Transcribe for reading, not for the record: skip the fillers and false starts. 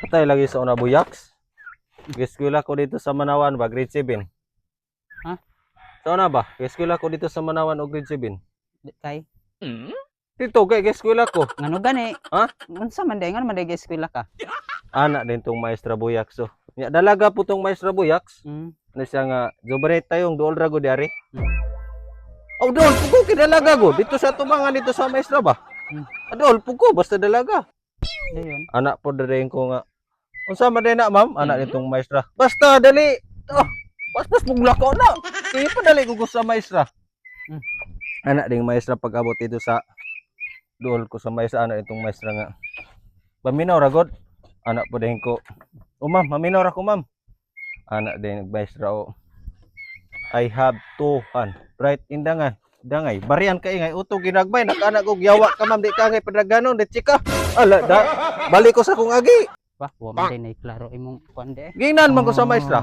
Tay lagi sa una buyaks. Eskwela ko dito sa Manawan ba, grade 7. Ha? Sa una ba? Eskwela ko dito sa Manawan o grade 7. Kay Dito kay eskwela ko. ngano gani? Ha? Unsa man day ngan man day eskwela ka? Anak din tong maestra buyaks. So, nya dalaga po tong maestra buyaks. Mm. Na siya nga Jobaret tayong dool ra go diari. Mm. Oh, dool pugo kidalaga go dito sa tubangan dito sa maestra ba? Mm. Dool pugo basta dalaga. Dayon. Anak po dere ko nga. Unsa man din na ma'am? Anak nitong maestra. Basta dali. Oh, pas muglako na. Kaya pa dali ko sa maestra. Mm. Anak ding maestra pag-abot dito sa dool ko sa maestra anak itong maestra nga. Paminaw ra god. Anak po din ko. O ma'am, maminaw ra ko ma'am. Anak din maestra o. I have to right in dangay barian kay ngay uto ginagbay nakana ko yawa ka ma'am di ka ngay padaganon di chika ala da balik ko sa kong agi Ba, wa man day nay klaro imong kuan de. ginan man ko sa maestra